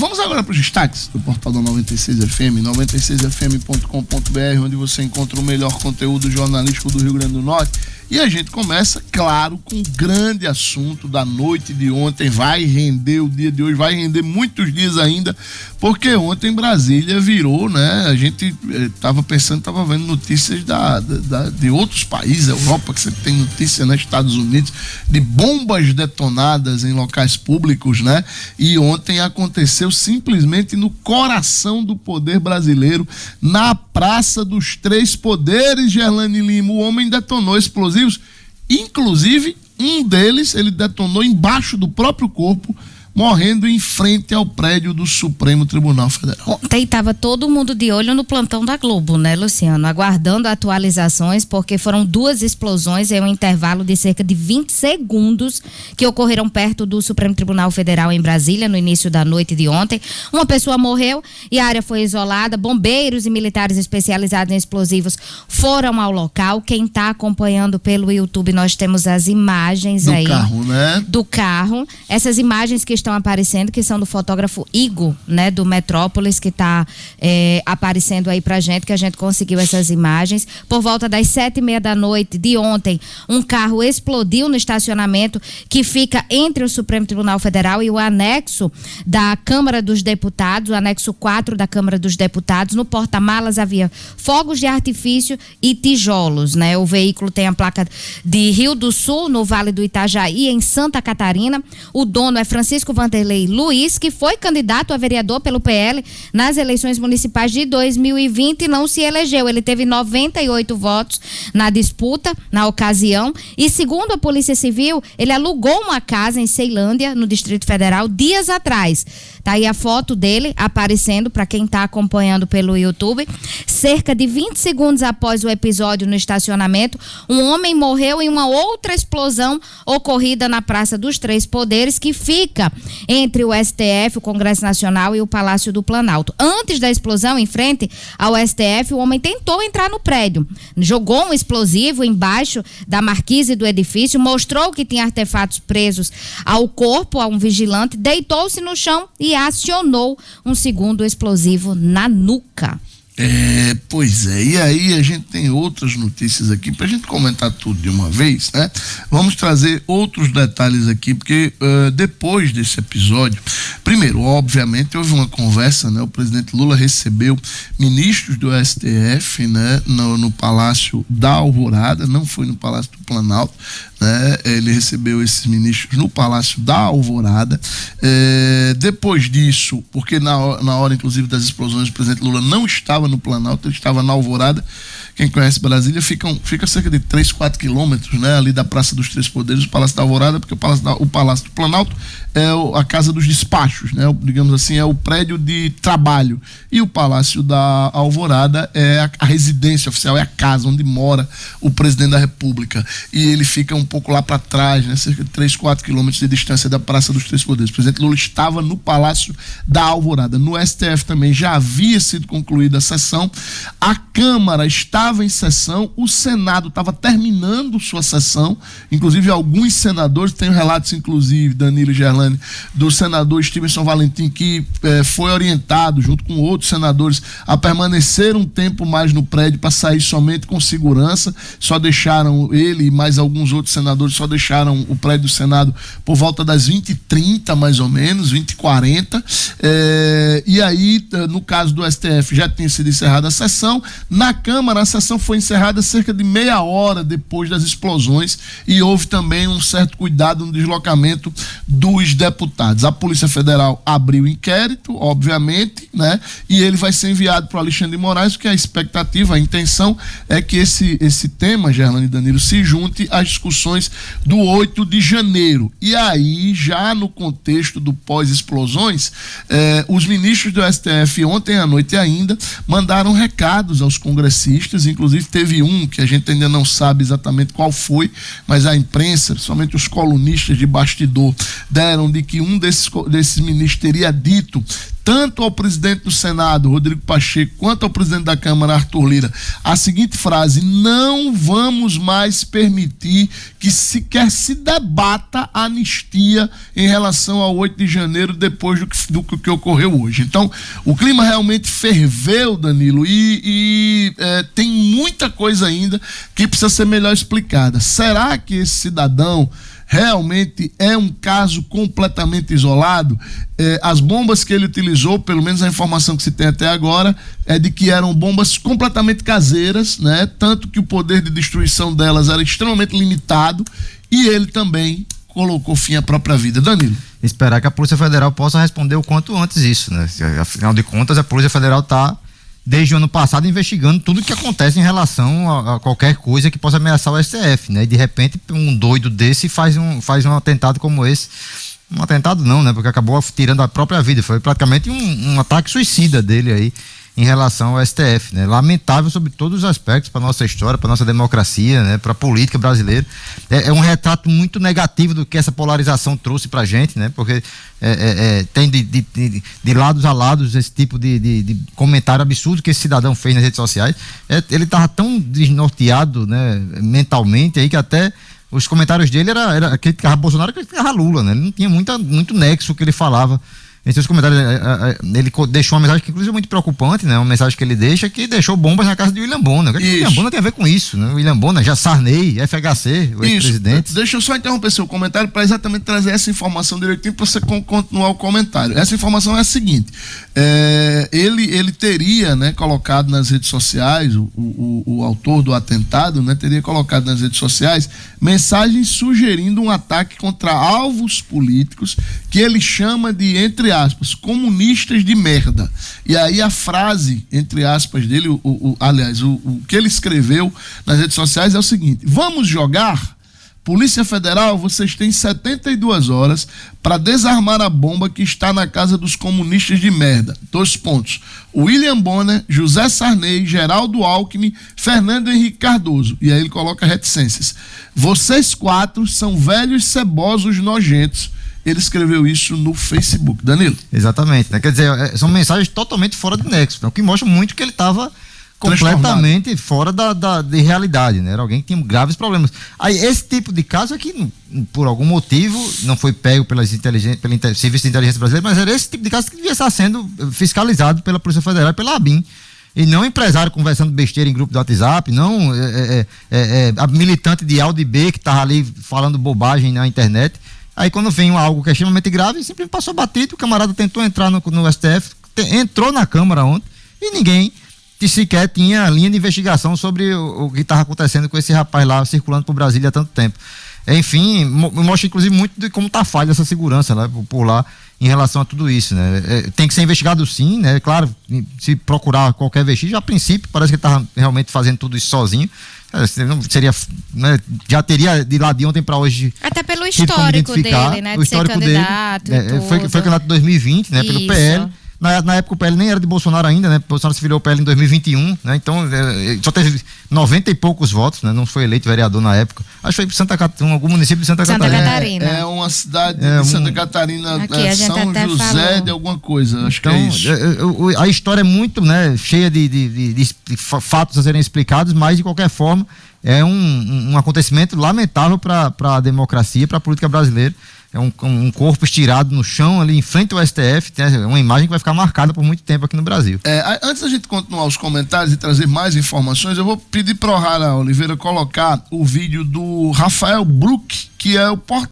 Vamos agora para os destaques do portal da 96FM, 96fm.com.br, onde você encontra o melhor conteúdo jornalístico do Rio Grande do Norte. E a gente começa, claro, com o grande assunto da noite de ontem. Vai render o dia de hoje, vai render muitos dias ainda, porque ontem Brasília virou, né? A gente estava vendo notícias de outros países, Europa, que sempre tem notícia, né? Estados Unidos, de bombas detonadas em locais públicos, né? E ontem aconteceu simplesmente no coração do poder brasileiro, na Praça dos Três Poderes, Gerlane Lima. O homem detonou explosivos, inclusive um deles ele detonou embaixo do próprio corpo, morrendo em frente ao prédio do Supremo Tribunal Federal. Ontem estava todo mundo de olho no plantão da Globo, né, Luciano? Aguardando atualizações, porque foram 2 explosões em um intervalo de cerca de 20 segundos que ocorreram perto do Supremo Tribunal Federal em Brasília, no início da noite de ontem. Uma pessoa morreu e a área foi isolada. Bombeiros e militares especializados em explosivos foram ao local. Quem está acompanhando pelo YouTube, nós temos as imagens aí. Do carro, né? Do carro. Essas imagens que estão aparecendo, que são do fotógrafo Igor, né, do Metrópolis, que está aparecendo aí pra gente, que a gente conseguiu essas imagens. Por volta das 7:30 da noite de ontem, um carro explodiu no estacionamento que fica entre o Supremo Tribunal Federal e o anexo da Câmara dos Deputados, o anexo 4 da Câmara dos Deputados. No porta-malas havia fogos de artifício e tijolos, né? O veículo tem a placa de Rio do Sul, no Vale do Itajaí, em Santa Catarina. O dono é Francisco Vanderlei Luiz, que foi candidato a vereador pelo PL nas eleições municipais de 2020 e não se elegeu. Ele teve 98 votos na disputa, na ocasião, e segundo a Polícia Civil, ele alugou uma casa em Ceilândia, no Distrito Federal, dias atrás. Tá aí a foto dele aparecendo para quem está acompanhando pelo YouTube. Cerca de 20 segundos após o episódio no estacionamento, um homem morreu em uma outra explosão ocorrida na Praça dos Três Poderes, que fica entre o STF, o Congresso Nacional, e o Palácio do Planalto. Antes da explosão, em frente ao STF, o homem tentou entrar no prédio. Jogou um explosivo embaixo da marquise do edifício, mostrou que tinha artefatos presos ao corpo, a um vigilante, deitou-se no chão e acionou um segundo explosivo na nuca. Pois é, e aí a gente tem outras notícias aqui pra gente comentar tudo de uma vez, né? Vamos trazer outros detalhes aqui, porque depois desse episódio, primeiro, obviamente, houve uma conversa, né? O presidente Lula recebeu ministros do STF, né? No Palácio da Alvorada, não foi no Palácio do Planalto, né? Ele recebeu esses ministros no Palácio da Alvorada. Depois disso, porque na hora inclusive das explosões, o presidente Lula não estava no Planalto, ele estava na Alvorada. Quem conhece Brasília, fica cerca de 3-4 quilômetros, né, ali da Praça dos Três Poderes, o Palácio da Alvorada, porque o Palácio do Planalto é a casa dos despachos, né, digamos assim, é o prédio de trabalho, e o Palácio da Alvorada é a residência oficial, é a casa onde mora o presidente da República, e ele fica um pouco lá para trás, né, cerca de 3-4 quilômetros de distância da Praça dos Três Poderes. O presidente Lula estava no Palácio da Alvorada. No STF também já havia sido concluída a sessão, a Câmara estava em sessão, o Senado estava terminando sua sessão, inclusive alguns senadores, tem relatos inclusive, Danilo e Gerlane, do senador Stevenson Valentim, que foi orientado junto com outros senadores a permanecer um tempo mais no prédio para sair somente com segurança. Só deixaram ele e mais alguns outros senadores, só deixaram o prédio do Senado por volta das 20h30 mais ou menos, 20h40, e aí no caso do STF já tinha sido encerrada a sessão. Na Câmara a sessão foi encerrada cerca de meia hora depois das explosões e houve também um certo cuidado no deslocamento dos deputados. A Polícia Federal abriu inquérito, obviamente, né? E ele vai ser enviado para o Alexandre de Moraes, porque a expectativa, a intenção é que esse tema, Gerlane e Danilo, se junte às discussões do 8 de janeiro. E aí, já no contexto do pós-explosões, os ministros do STF ontem à noite ainda mandaram recados aos congressistas, inclusive teve um que a gente ainda não sabe exatamente qual foi, mas a imprensa, principalmente os colunistas de bastidor, deram de que um desses ministros teria dito tanto ao presidente do Senado, Rodrigo Pacheco, quanto ao presidente da Câmara, Arthur Lira, a seguinte frase: não vamos mais permitir que sequer se debata a anistia em relação ao 8 de janeiro, depois do que ocorreu hoje. Então, o clima realmente ferveu, Danilo, e tem muita coisa ainda que precisa ser melhor explicada. Será que esse cidadão realmente é um caso completamente isolado? As bombas que ele utilizou, pelo menos a informação que se tem até agora, é de que eram bombas completamente caseiras, né? Tanto que o poder de destruição delas era extremamente limitado, e ele também colocou fim à própria vida. Danilo. Esperar que a Polícia Federal possa responder o quanto antes isso, né? Afinal de contas, a Polícia Federal está, desde o ano passado, investigando tudo o que acontece em relação a qualquer coisa que possa ameaçar o STF, né? E de repente um doido desse faz um atentado como esse. Um atentado não, né? Porque acabou tirando a própria vida. Foi praticamente um ataque suicida dele aí em relação ao STF, né? Lamentável sobre todos os aspectos para nossa história, para nossa democracia, né? Para a política brasileira. É um retrato muito negativo do que essa polarização trouxe para a gente, né? Porque tem de lados a lados esse tipo de comentário absurdo que esse cidadão fez nas redes sociais. Ele estava tão desnorteado, né? Mentalmente aí, que até os comentários dele era criticava Bolsonaro e criticava Lula, né? Ele não tinha muito nexo que ele falava. Em seus comentários, ele deixou uma mensagem que inclusive é muito preocupante, né? Uma mensagem que ele deixa, que deixou bombas na casa de William Bonner. O que William Bonner tem a ver com isso, né? William Bonner, já Sarney, FHC, o ex-presidente. Deixa eu só interromper seu comentário para exatamente trazer essa informação direitinho para você continuar o comentário. Essa informação é a seguinte: ele teria, né, colocado nas redes sociais, o autor do atentado, né, teria colocado nas redes sociais mensagens sugerindo um ataque contra alvos políticos que ele chama de, entre aspas, comunistas de merda. E aí a frase, entre aspas, dele, aliás, o que ele escreveu nas redes sociais é o seguinte: vamos jogar? Polícia Federal, vocês têm 72 horas para desarmar a bomba que está na casa dos comunistas de merda. 2 pontos. William Bonner, José Sarney, Geraldo Alckmin, Fernando Henrique Cardoso. E aí ele coloca reticências. Vocês 4 são velhos cebosos nojentos. Ele escreveu isso no Facebook. Danilo. Exatamente, né? Quer dizer, são mensagens totalmente fora de nexo, né? O que mostra muito que ele estava completamente fora de realidade, né? Era alguém que tinha graves problemas. Aí esse tipo de caso aqui, por algum motivo, não foi pego pelo Serviço de Inteligência Brasileira, mas era esse tipo de caso que devia estar sendo fiscalizado pela Polícia Federal e pela ABIN. E não empresário conversando besteira em grupo do WhatsApp, não a militante de A ou de B que estava ali falando bobagem na internet. Aí quando vem algo que é extremamente grave, simplesmente passou batido. O camarada tentou entrar no STF, entrou na Câmara ontem e ninguém sequer tinha linha de investigação sobre o que estava acontecendo com esse rapaz lá circulando por Brasília há tanto tempo. Enfim, mostra inclusive muito de como está falha essa segurança, né, por lá em relação a tudo isso, né? Tem que ser investigado sim, né? Claro, se procurar qualquer vestígio, a princípio parece que ele estava realmente fazendo tudo isso sozinho. Seria, né, já teria de lá de ontem para hoje. Até pelo histórico dele, né? De ser candidato. Foi candidato em 2020, né? Pelo PL. Na época o PL nem era de Bolsonaro ainda, né? Bolsonaro se filiou ao PL em 2021, né? Então só teve 90 e poucos votos, né? Não foi eleito vereador na época. Acho que foi Santa Catarina, algum município de Santa Catarina. É uma cidade de Santa Catarina, aqui, São José de alguma coisa, acho então, que é isso. A história é muito, né, cheia de fatos a serem explicados, mas de qualquer forma é um acontecimento lamentável para a democracia, para a política brasileira. É um corpo estirado no chão ali em frente ao STF, é uma imagem que vai ficar marcada por muito tempo aqui no Brasil. Antes da gente continuar os comentários e trazer mais informações, eu vou pedir para o O'Hara Oliveira colocar o vídeo do Rafael Bruck, que é o porta